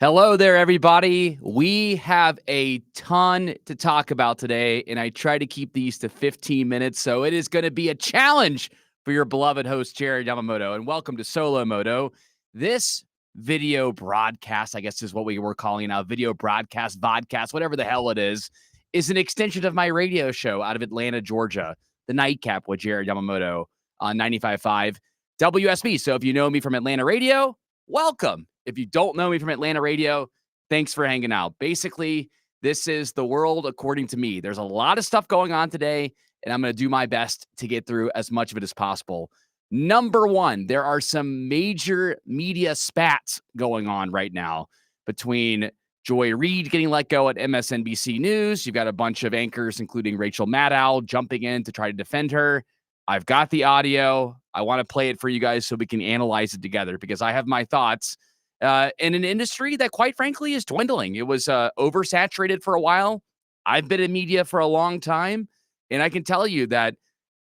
Hello there, everybody. We have a ton to talk about today, and I try to keep these to 15 minutes, so it is going to be a challenge for your beloved host, Jared Yamamoto. And welcome to Solo Moto. This video broadcast, I guess is what we were calling it now, video broadcast, vodcast, whatever the hell it is an extension of my radio show out of Atlanta, Georgia, The Nightcap with Jared Yamamoto on 95.5 WSB. So if you know me from Atlanta radio, welcome. If you don't know me from Atlanta radio, thanks for hanging out. Basically, this is the world according to me. There's a lot of stuff going on today, and I'm going to do my best to get through as much of it as possible. Number one, there are some major media spats going on right now between Joy Reid getting let go at MSNBC News. You've got a bunch of anchors, including Rachel Maddow, jumping in to try to defend her. I've got the audio. I want to play it for you guys so we can analyze it together because I have my thoughts in an industry that, quite frankly, is dwindling. It was oversaturated for a while. I've been in media for a long time, and I can tell you that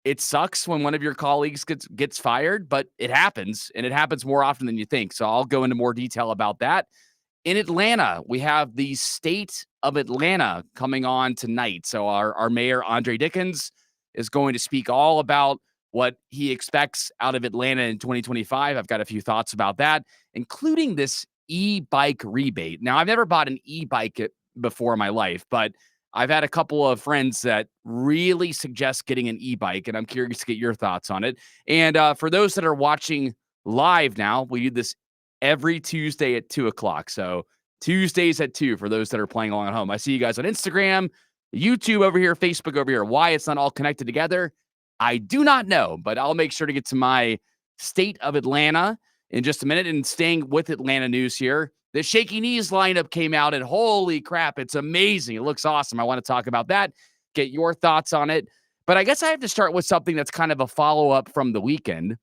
it sucks when one of your colleagues gets fired, but it happens, and it happens more often than you think. So I'll go into more detail about that. In Atlanta, we have the state of Atlanta coming on tonight. So our mayor, Andre Dickens, is going to speak all about what he expects out of Atlanta in 2025. I've got a few thoughts about that, including this e-bike rebate. Now, I've never bought an e-bike before in my life, but I've had a couple of friends that really suggest getting an e-bike, and I'm curious to get your thoughts on it. And for those that are watching live now, we do this every Tuesday at 2 o'clock. So Tuesdays at 2 for those that are playing along at home. I see you guys on Instagram, YouTube over here, Facebook over here. Why it's not all connected together, I do not know, but I'll make sure to get to my state of Atlanta in just a minute. And staying with Atlanta news here, the Shaky Knees lineup came out, and holy crap, it's amazing. It looks awesome. I want to talk about that, get your thoughts on it. But I guess I have to start with something that's kind of a follow-up from the weekend.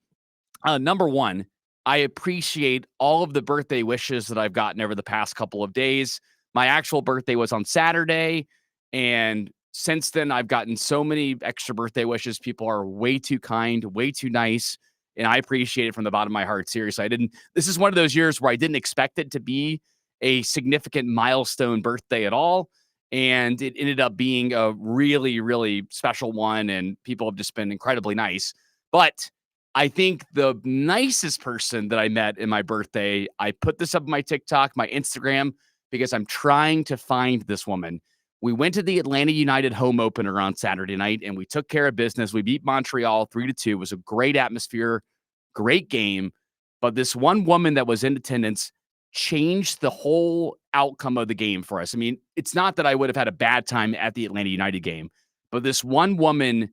Number one, I appreciate all of the birthday wishes that I've gotten over the past couple of days. My actual birthday was on Saturday, and since then, I've gotten so many extra birthday wishes. People are way too kind, way too nice, and I appreciate it from the bottom of my heart. Seriously, this is one of those years where I didn't expect it to be a significant milestone birthday at all, and it ended up being a really, really special one, and people have just been incredibly nice. But I think the nicest person that I met in my birthday, I put this up on my TikTok, my Instagram, because I'm trying to find this woman. We went to the Atlanta United home opener on Saturday night, and we took care of business. We beat Montreal 3-2. It was a great atmosphere, great game. But this one woman that was in attendance changed the whole outcome of the game for us. I mean, it's not that I would have had a bad time at the Atlanta United game, but this one woman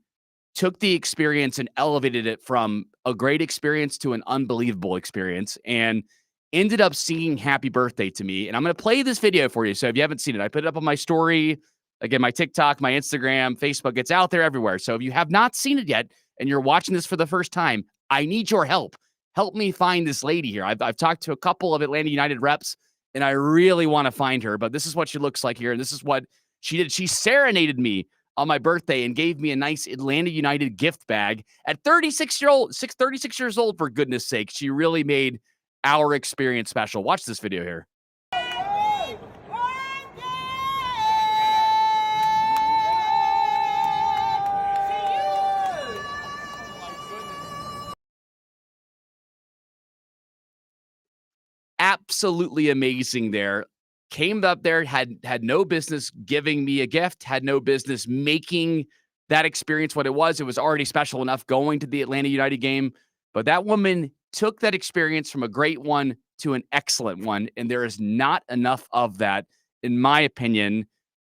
took the experience and elevated it from a great experience to an unbelievable experience and ended up singing happy birthday to me. And I'm going to play this video for you. So if you haven't seen it, I put it up on my story, again, my TikTok, my Instagram, Facebook. It's out there everywhere. So if you have not seen it yet and you're watching this for the first time, I need your help. Help me find this lady here. I've talked to a couple of Atlanta United reps, and I really want to find her. But this is what she looks like here. And this is what she did. She serenaded me on my birthday and gave me a nice Atlanta United gift bag at 36 years old, for goodness sake. She really made our experience special. Watch this video here. Absolutely amazing there. Came up there, had no business giving me a gift, had no business making that experience what it was. It was already special enough going to the Atlanta United game. But that woman took that experience from a great one to an excellent one. And there is not enough of that, in my opinion,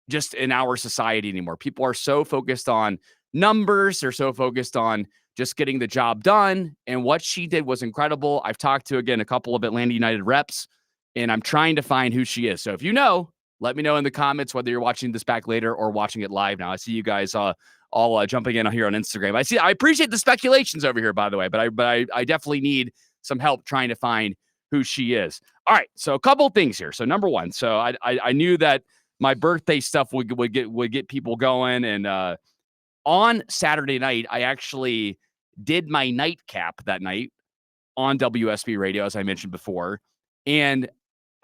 just in our society anymore. People are so focused on numbers. They're so focused on just getting the job done. And what she did was incredible. I've talked to, again, a couple of Atlanta United reps, and I'm trying to find who she is. So if you know, let me know in the comments whether you're watching this back later or watching it live now. I see you guys all jumping in here on Instagram. I appreciate the speculations over here, by the way, but I definitely need some help trying to find who she is. All right, so a couple things here. So number one, so I knew that my birthday stuff would get people going, and on Saturday night, I actually did my nightcap that night on WSB radio, as I mentioned before. And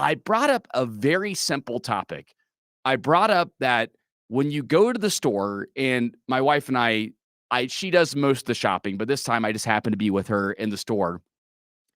I brought up a very simple topic. I brought up that when you go to the store, and my wife and I she does most of the shopping, but this time I just happened to be with her in the store.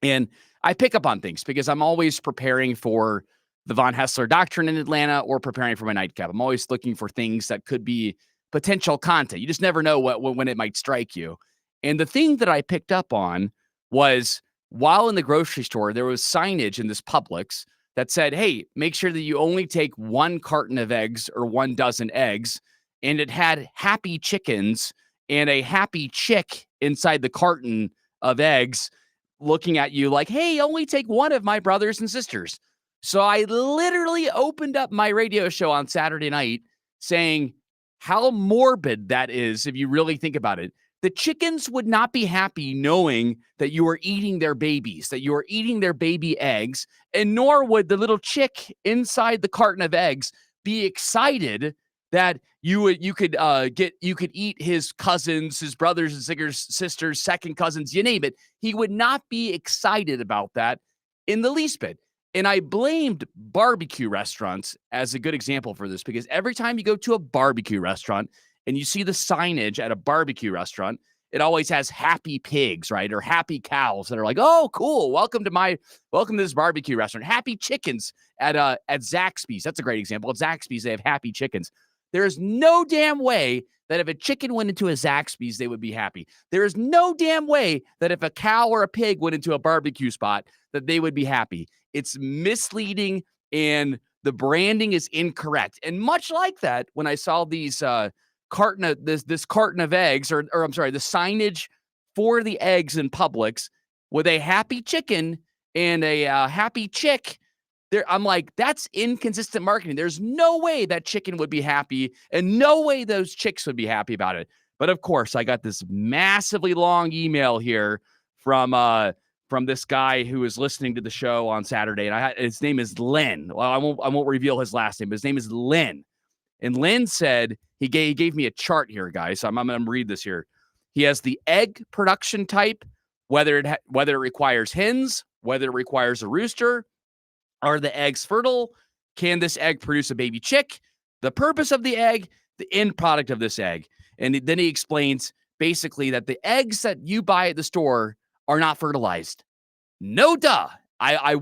And I pick up on things because I'm always preparing for the Von Hessler doctrine in Atlanta or preparing for my nightcap. I'm always looking for things that could be potential content. You just never know when it might strike you. And the thing that I picked up on was, while in the grocery store, there was signage in this Publix that said, "Hey, make sure that you only take 1 carton of eggs or 1 dozen eggs." And it had happy chickens and a happy chick inside the carton of eggs, looking at you like, "Hey, only take one of my brothers and sisters." So I literally opened up my radio show on Saturday night saying how morbid that is if you really think about it. The chickens would not be happy knowing that you are eating their babies, that you are eating their baby eggs, and nor would the little chick inside the carton of eggs be excited that you could eat his cousins, his brothers and sisters, second cousins, you name it. He would not be excited about that in the least bit. And I blamed barbecue restaurants as a good example for this, because every time you go to a barbecue restaurant and you see the signage at a barbecue restaurant, it always has happy pigs, right? Or happy cows that are like, "Oh, cool. Welcome to this barbecue restaurant." Happy chickens at Zaxby's. That's a great example. At Zaxby's, they have happy chickens. There is no damn way that if a chicken went into a Zaxby's, they would be happy. There is no damn way that if a cow or a pig went into a barbecue spot, that they would be happy. It's misleading, and the branding is incorrect. And much like that, when I saw these this carton of eggs, or I'm sorry, the signage for the eggs in Publix with a happy chicken and a happy chick, there, I'm like, that's inconsistent marketing. There's no way that chicken would be happy, and no way those chicks would be happy about it. But of course, I got this massively long email here from this guy who was listening to the show on Saturday, and his name is Len. Well, I won't reveal his last name, but his name is Len. And Len said he gave me a chart here, guys. So I'm going to read this here. He has the egg production type, whether it requires hens, whether it requires a rooster. Are the eggs fertile? Can this egg produce a baby chick? The purpose of the egg, the end product of this egg. And then he explains basically that the eggs that you buy at the store are not fertilized. No duh. I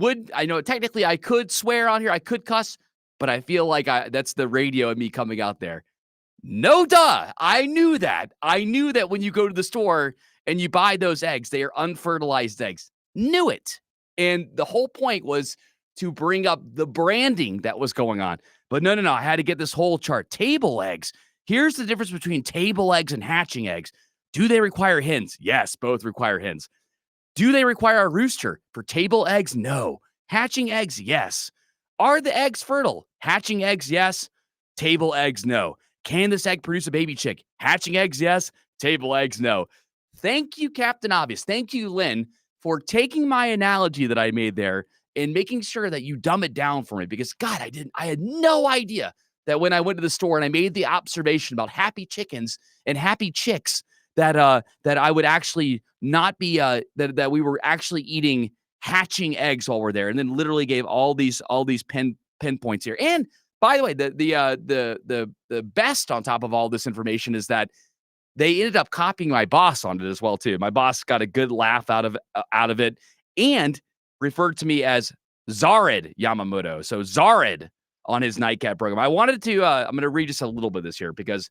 know technically I could swear on here, I could cuss, but I feel like that's the radio and me coming out there. No duh. I knew that. I knew that when you go to the store and you buy those eggs, they are unfertilized eggs. Knew it. And the whole point was to bring up the branding that was going on. But no. I had to get this whole chart. Table eggs. Here's the difference between table eggs and hatching eggs. Do they require hens? Yes, both require hens. Do they require a rooster? For table eggs, no. Hatching eggs, yes. Are the eggs fertile? Hatching eggs, yes. Table eggs, no. Can this egg produce a baby chick? Hatching eggs, yes. Table eggs, no. Thank you, Captain Obvious. Thank you, Lynn, for taking my analogy that I made there and making sure that you dumb it down for me, because God, I had no idea that when I went to the store and I made the observation about happy chickens and happy chicks, that I would actually not be that we were actually eating hatching eggs while we're there, and then literally gave all these pinpoints here. And by the way, the best on top of all this information is that they ended up copying my boss on it as well too. My boss got a good laugh out of it, and referred to me as Zared Yamamoto. So Zared on his nightcap program. I wanted to I'm going to read just a little bit of this here, because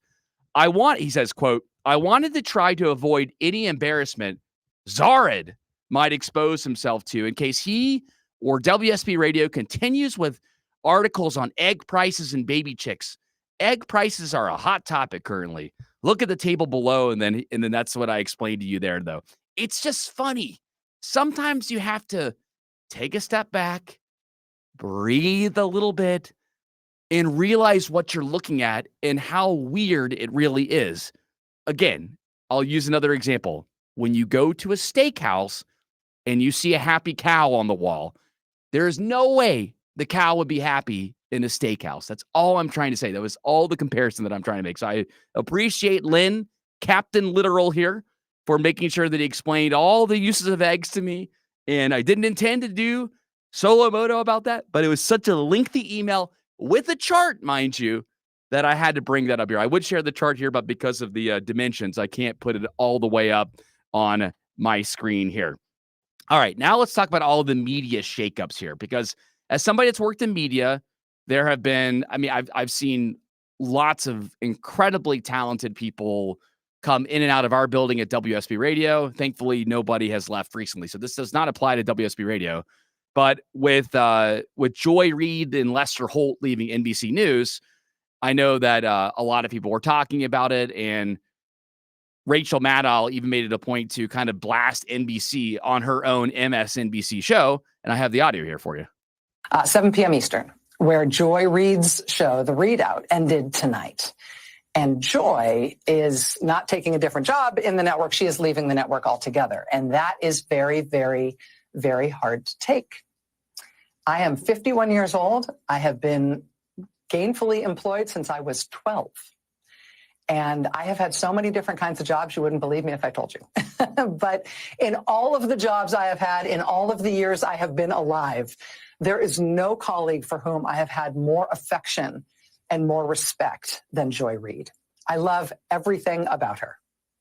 he says, quote, "I wanted to try to avoid any embarrassment Zared might expose himself to in case he or WSB Radio continues with articles on egg prices and baby chicks. Egg prices are a hot topic currently. Look at the table below." And then that's what I explained to you there, though. It's just funny. Sometimes you have to take a step back, breathe a little bit, and realize what you're looking at and how weird it really is. Again, I'll use another example. When you go to a steakhouse and you see a happy cow on the wall, there is no way the cow would be happy in a steakhouse. That's all I'm trying to say. That was all the comparison that I'm trying to make. So I appreciate Lynn, Captain Literal here, for making sure that he explained all the uses of eggs to me. And I didn't intend to do Solo Moto about that, but it was such a lengthy email with a chart, mind you, that I had to bring that up here. I would share the chart here, but because of the dimensions, I can't put it all the way up on my screen here. All right, now let's talk about all the media shakeups here, because as somebody that's worked in media, there have been, I mean, I've seen lots of incredibly talented people come in and out of our building at WSB Radio. Thankfully, nobody has left recently, so this does not apply to WSB Radio. But with Joy Reid and Lester Holt leaving NBC News, I know that a lot of people were talking about it, and Rachel Maddow even made it a point to kind of blast NBC on her own MSNBC show. And I have the audio here for you. 7 p.m. Eastern, where Joy Reid's show, The Readout, ended tonight. And Joy is not taking a different job in the network. She is leaving the network altogether. And that is very, very, very hard to take. I am 51 years old. I have been gainfully employed since I was 12. And I have had so many different kinds of jobs, you wouldn't believe me if I told you. But in all of the jobs I have had, in all of the years I have been alive, there is no colleague for whom I have had more affection and more respect than Joy Reid. I love everything about her.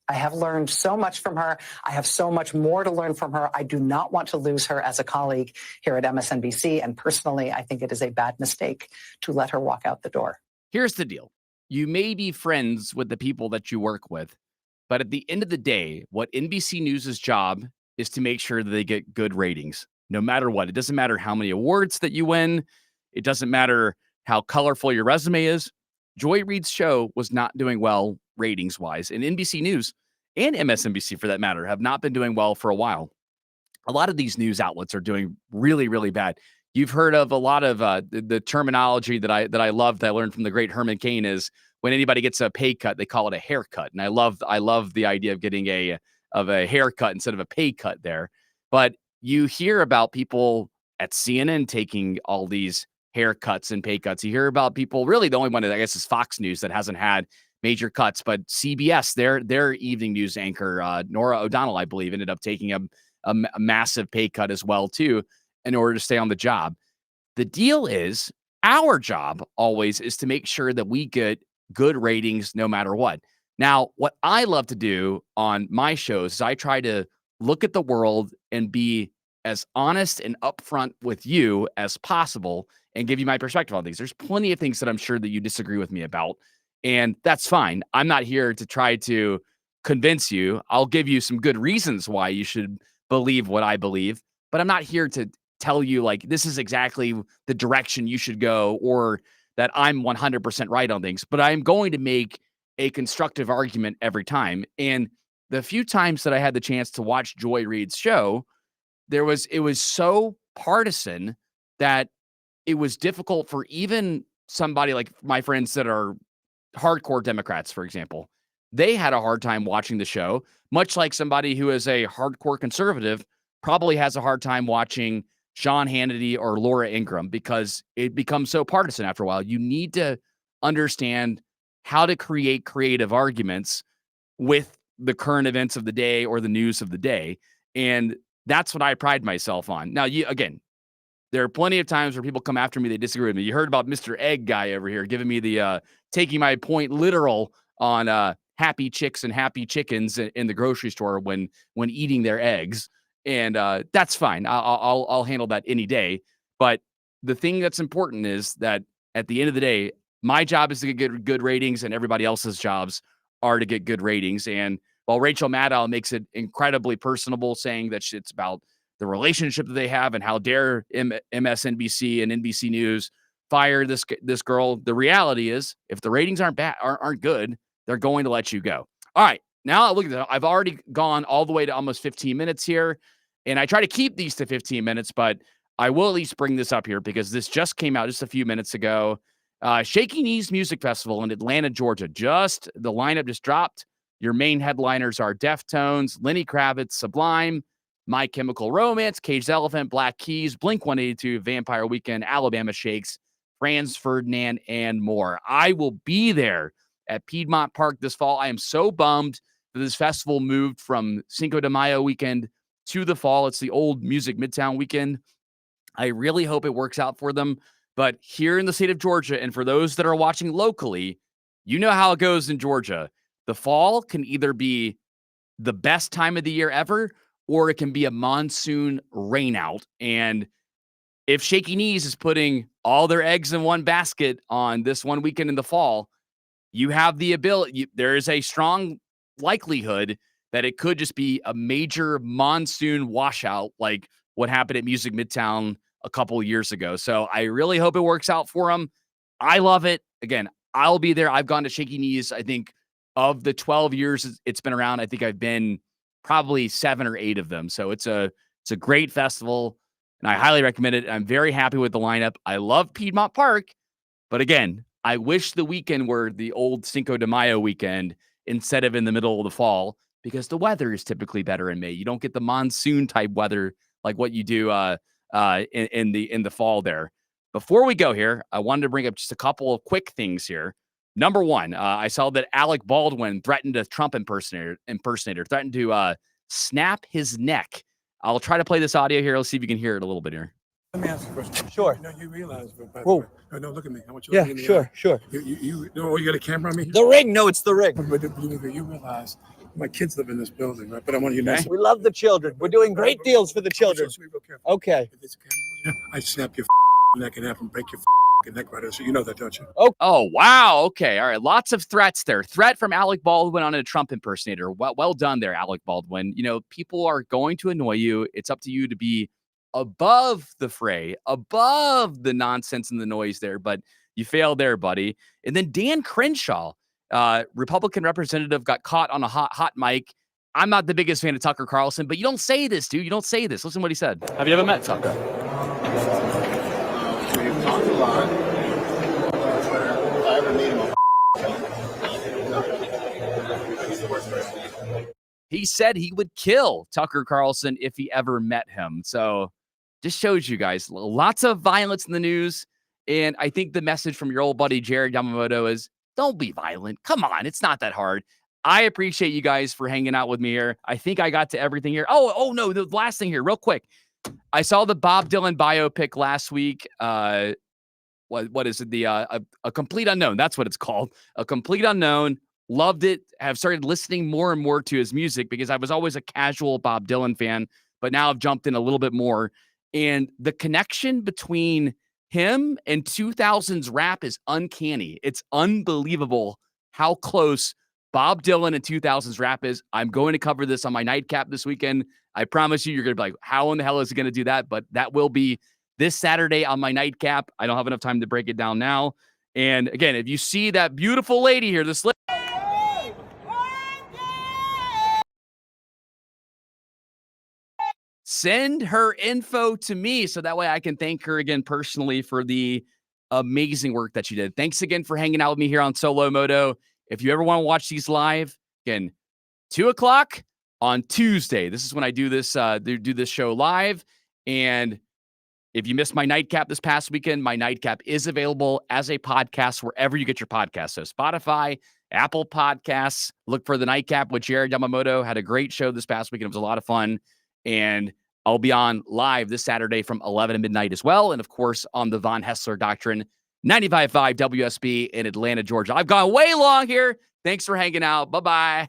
I have learned so much from her. I have so much more to learn from her. I do not want to lose her as a colleague here at MSNBC. And personally, I think it is a bad mistake to let her walk out the door. Here's the deal. You may be friends with the people that you work with, but at the end of the day, what NBC News' job is to make sure that they get good ratings, no matter what. It doesn't matter how many awards that you win. It doesn't matter how colorful your resume is. Joy Reid's show was not doing well ratings-wise, and NBC News and MSNBC, for that matter, have not been doing well for a while. A lot of these news outlets are doing really, really bad. You've heard of a lot of the terminology that I love that I learned from the great Herman Cain is when anybody gets a pay cut, they call it a haircut. And I love the idea of getting a haircut instead of a pay cut there. But you hear about people at CNN taking all these haircuts and pay cuts. You hear about people, really the only one that I guess is Fox News that hasn't had major cuts, but CBS, their evening news anchor, Nora O'Donnell, I believe, ended up taking a massive pay cut as well, too, in order to stay on the job. The deal is our job always is to make sure that we get good ratings no matter what. Now, what I love to do on my shows is I try to look at the world and be as honest and upfront with you as possible and give you my perspective on things. There's plenty of things that I'm sure that you disagree with me about, and that's fine. I'm not here to try to convince you. I'll give you some good reasons why you should believe what I believe, but I'm not here to tell you like this is exactly the direction you should go or that I'm 100% right on things, but I'm going to make a constructive argument every time. And the few times that I had the chance to watch Joy Reid's show, it was so partisan that it was difficult for even somebody like my friends that are hardcore Democrats, for example. They had a hard time watching the show, much like somebody who is a hardcore conservative probably has a hard time watching Sean Hannity or Laura Ingraham because it becomes so partisan after a while. You need to understand how to create creative arguments with the current events of the day or the news of the day. And that's what I pride myself on. Now, there are plenty of times where people come after me, they disagree with me. You heard about Mr. Egg guy over here giving me the taking my point literal on happy chicks and happy chickens in the grocery store when eating their eggs. And that's fine. I'll handle that any day. But the thing that's important is that at the end of the day, my job is to get good ratings and everybody else's jobs are to get good ratings. And while Rachel Maddow makes it incredibly personable, saying that it's about the relationship that they have and how dare MSNBC and NBC News fire this girl, the reality is if the ratings aren't good, they're going to let you go. All right. Now look at that. I've already gone all the way to almost 15 minutes here, and I try to keep these to 15 minutes, but I will at least bring this up here because this just came out just a few minutes ago. Shaky Knees Music Festival in Atlanta, Georgia. The lineup just dropped. Your main headliners are Deftones, Lenny Kravitz, Sublime, My Chemical Romance, Caged Elephant, Black Keys, Blink-182, Vampire Weekend, Alabama Shakes, Franz Ferdinand, and more. I will be there at Piedmont Park this fall. I am so bummed that this festival moved from Cinco de Mayo weekend to the fall. It's the old Music Midtown weekend. I really hope it works out for them. But here in the state of Georgia, and for those that are watching locally, you know how it goes in Georgia. The fall can either be the best time of the year ever, or it can be a monsoon rainout. And if Shaky Knees is putting all their eggs in one basket on this one weekend in the fall, you have the ability, there is a strong likelihood that it could just be a major monsoon washout like what happened at Music Midtown a couple years ago. So I really hope it works out for them. I love it. Again, I'll be there. I've gone to Shaky Knees, I think, of the 12 years it's been around, I think I've been probably 7 or 8 of them. So it's a great festival, and I highly recommend it. I'm very happy with the lineup. I love Piedmont Park, but again, I wish the weekend were the old Cinco de Mayo weekend instead of in the middle of the fall, because the weather is typically better in May. You don't get the monsoon type weather like what you do in the fall there. Before we go here, I wanted to bring up just a couple of quick things here. Number one, I saw that Alec Baldwin threatened a Trump impersonator threatened to snap his neck. I'll try to play this audio here. Let's see if you can hear it a little bit here. Let me ask you a question. Sure. No, you realize, by the Whoa. way. No, look at me. I want you to look Yeah, at me. sure. You got a camera on me? The ring. No, it's the ring. But you realize my kids live in this building, right? But I want you to know. We love the children. We're doing great deals for the children. So be real careful. Okay. If it's a camera, I snap your neck in half and break your neck right there. So you know that, don't you? Oh, wow. Okay. All right. Lots of threats there. Threat from Alec Baldwin on a Trump impersonator. Well done there, Alec Baldwin. You know, people are going to annoy you. It's up to you to be above the fray, above the nonsense and the noise there, but you failed there, buddy. And then Dan Crenshaw, Republican representative, got caught on a hot mic. I'm not the biggest fan of Tucker Carlson, but you don't say this, dude. You don't say this. Listen to what he said. Have you ever met Tucker? We've talked a lot. If I ever meet him, he's the worst person. He said he would kill Tucker Carlson if he ever met him. So just shows you guys lots of violence in the news. And I think the message from your old buddy, Jared Yamamoto, is don't be violent. Come on. It's not that hard. I appreciate you guys for hanging out with me here. I think I got to everything here. Oh no. The last thing here, real quick. I saw the Bob Dylan biopic last week. What is it? A Complete Unknown. That's what it's called. A Complete Unknown. Loved it. Have started listening more and more to his music because I was always a casual Bob Dylan fan, but now I've jumped in a little bit more. And the connection between him and 2000s rap is uncanny. It's unbelievable how close Bob Dylan and 2000s rap is. I'm going to cover this on my nightcap this weekend. I promise you're going to be like, how in the hell is he going to do that? But that will be this Saturday on my nightcap. I don't have enough time to break it down now. And again, if you see that beautiful lady here, this lady, send her info to me so that way I can thank her again personally for the amazing work that she did. Thanks again for hanging out with me here on Solo Moto. If you ever want to watch these live, again, 2:00 on Tuesday. This is when I do this show live. And if you missed my nightcap this past weekend, my nightcap is available as a podcast wherever you get your podcasts. So Spotify, Apple Podcasts. Look for the nightcap with Jared Yamamoto. Had a great show this past weekend. It was a lot of fun. And I'll be on live this Saturday from 11 to midnight as well. And of course, on the Von Hessler Doctrine, 95.5 WSB in Atlanta, Georgia. I've gone way long here. Thanks for hanging out. Bye-bye.